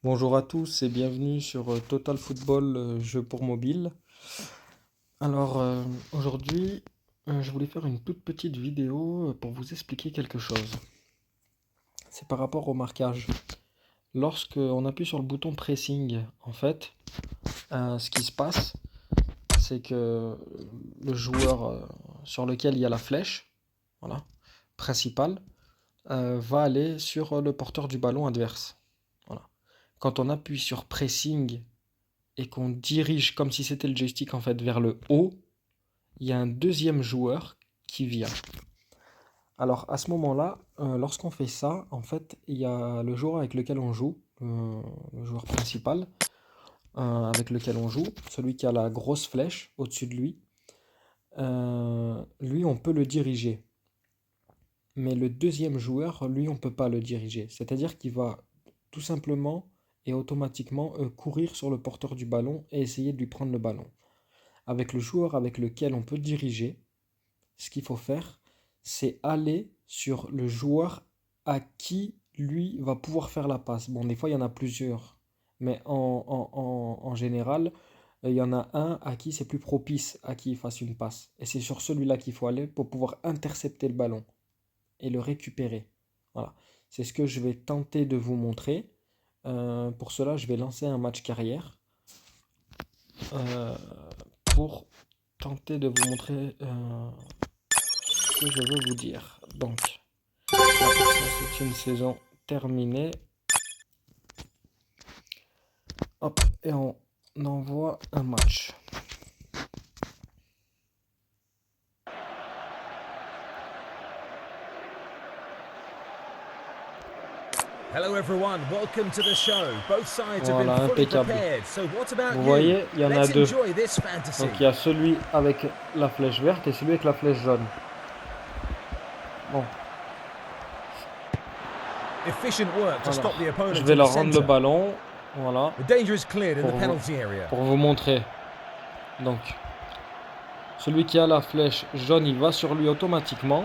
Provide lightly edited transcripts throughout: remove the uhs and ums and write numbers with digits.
Bonjour à tous et bienvenue sur Total Football, jeu pour mobile. Alors aujourd'hui, je voulais faire une toute petite vidéo pour vous expliquer quelque chose. C'est par rapport au marquage. Lorsque on appuie sur le bouton pressing, en fait, ce qui se passe, c'est que le joueur sur lequel il y a la flèche, voilà, principale, va aller sur le porteur du ballon adverse. Voilà. Quand on appuie sur pressing et qu'on dirige comme si c'était le joystick en fait vers le haut, il y a un deuxième joueur qui vient. Alors à ce moment-là, lorsqu'on fait ça, en fait, il y a le joueur avec lequel on joue, le joueur principal avec lequel on joue, celui qui a la grosse flèche au-dessus de lui. Lui, on peut le diriger. Mais le deuxième joueur, lui, on ne peut pas le diriger. C'est-à-dire qu'il va tout simplement et automatiquement courir sur le porteur du ballon et essayer de lui prendre le ballon. Avec le joueur avec lequel on peut diriger, ce qu'il faut faire, c'est aller sur le joueur à qui lui va pouvoir faire la passe. Bon, des fois, il y en a plusieurs, mais en général, il y en a un à qui c'est plus propice à qui il fasse une passe. Et c'est sur celui-là qu'il faut aller pour pouvoir intercepter le ballon et le récupérer. Voilà, c'est ce que je vais tenter de vous montrer. Pour cela, je vais lancer un match carrière pour tenter de vous montrer ce que je veux vous dire. Donc, c'est une saison terminée. Hop, et on envoie un match. Hello everyone, welcome to the show. Both sides have Voilà, been fully impeccable. prepared. So what about Vous you? voyez, il y en a Let's deux. enjoy this fantasy. Donc il y a celui avec la flèche verte et celui avec la flèche jaune. Bon, Efficient work to alors, stop the opponent je vais in leur the rendre le center. ballon. Voilà, The danger is cleared in the Pour vous. penalty area. pour vous montrer. Donc, celui qui a la flèche jaune, il va sur lui automatiquement.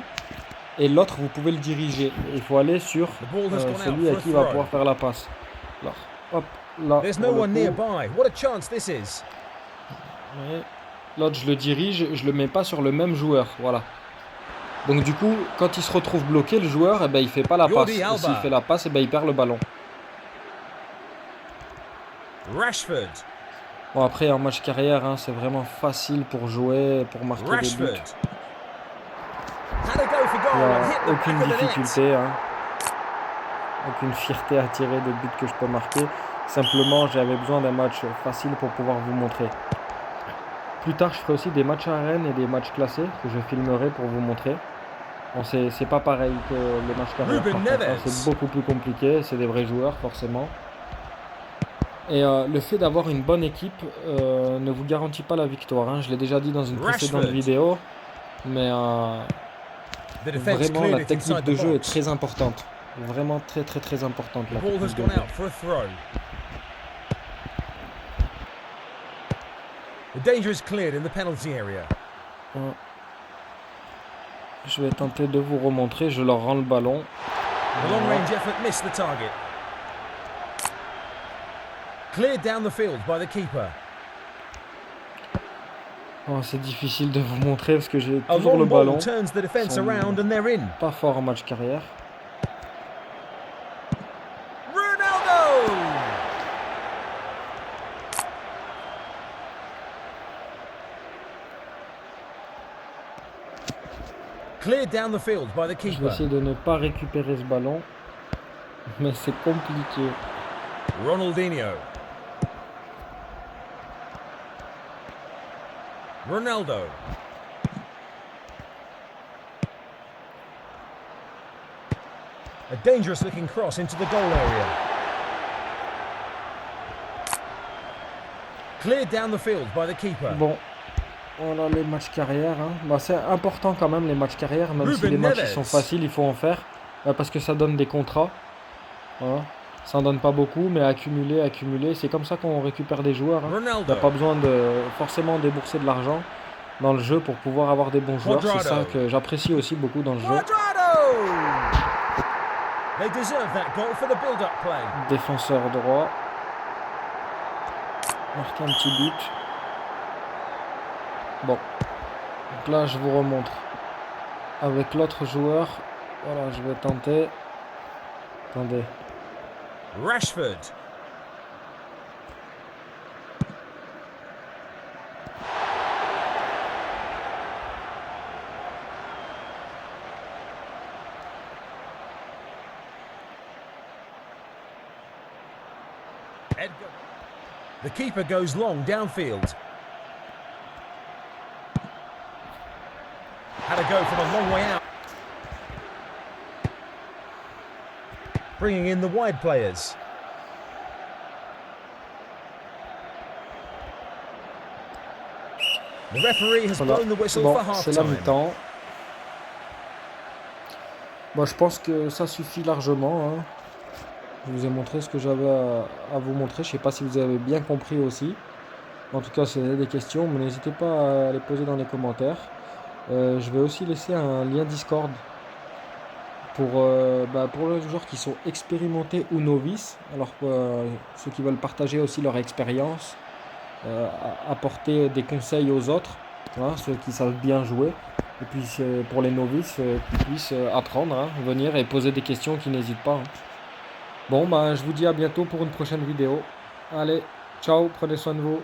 Et l'autre, vous pouvez le diriger. Il faut aller sur The ball has gone out celui à for a qui il va throw. pouvoir faire la passe. Alors, hop, là, There's pour no le one coup, nearby. What a chance this is. ouais. L'autre, je le dirige, je le mets pas sur le même joueur. Voilà. Donc du coup, quand il se retrouve bloqué, le joueur, eh ben, il fait pas la passe. Jordi Et Alba. s'il fait la passe, eh ben, il perd le ballon. Rashford. Bon, après, en match carrière, hein, c'est vraiment facile pour jouer, pour marquer des buts. Rashford. Had a go for Il goal n'y and a hit the aucune back of the net. difficulté, hein. Aucune fierté à tirer des buts que je peux marquer. Simplement, j'avais besoin d'un match facile pour pouvoir vous montrer. Plus tard, je ferai aussi des matchs arènes et des matchs classés que je filmerai pour vous montrer. Bon, c'est pas pareil que les matchs carrière, Ruben par contre, hein, Neves. c'est beaucoup plus compliqué, c'est des vrais joueurs forcément. Et le fait d'avoir une bonne équipe ne vous garantit pas la victoire, hein. Je l'ai déjà dit dans une précédente Rashford. vidéo, mais The defense vraiment cleared la it technique inside de the jeu est box. très importante. Vraiment très importante The la ball has technique de gone jeu. out for a throw. The danger is cleared in the penalty area. Je vais tenter de vous remontrer, je leur rends le ballon. The long range effort missed the target. Cleared down the field by the keeper. Oh, c'est difficile de vous montrer parce que j'ai A toujours le long ball ballon. turns the defense Son- around and they're in. Pas fort en match carrière. Ronaldo! Cleared down the field by the Je vais keeper. essayer de ne pas récupérer ce ballon. Mais c'est compliqué. Ronaldinho. Ronaldo. A dangerous looking cross into the goal area. Cleared down the field by the keeper. Bon, voilà les matchs carrière, hein. Bah, c'est important quand même les matchs carrière, même si Ruben les matchs ils Neves. sont faciles, il faut en faire. Parce que ça donne des contrats. Voilà. Ça en donne pas beaucoup, mais accumuler. C'est comme ça qu'on récupère des joueurs, hein. Il n'y Ronaldo. a pas besoin de forcément débourser de l'argent dans le jeu pour pouvoir avoir des bons joueurs. C'est ça Quadrado. que j'apprécie aussi beaucoup dans le jeu. Quadrado! They deserve that goal for the build-up play. Défenseur droit. marquer un petit but. Bon, donc là je vous remontre avec l'autre joueur. Voilà, je vais tenter. Attendez. Rashford. Edgar. The keeper goes long downfield. Had to go from a long way out. Bringing in the wide players. The referee has Voilà. blown the whistle Bon, for half c'est la time. mi-temps. Bon, je pense que ça suffit largement, hein. Je vous ai montré ce que j'avais à vous montrer. Je sais pas si vous avez bien compris aussi. En tout cas, si vous avez des questions, mais n'hésitez pas à les poser dans les commentaires. Je vais aussi laisser un lien Discord pour les joueurs qui sont expérimentés ou novices. Alors, ceux qui veulent partager aussi leur expérience, apporter des conseils aux autres, hein, ceux qui savent bien jouer. Et puis pour les novices qui puissent apprendre, hein, venir et poser des questions, qui n'hésitent pas, hein. Bon, bah, je vous dis à bientôt pour une prochaine vidéo. Allez, ciao, prenez soin de vous.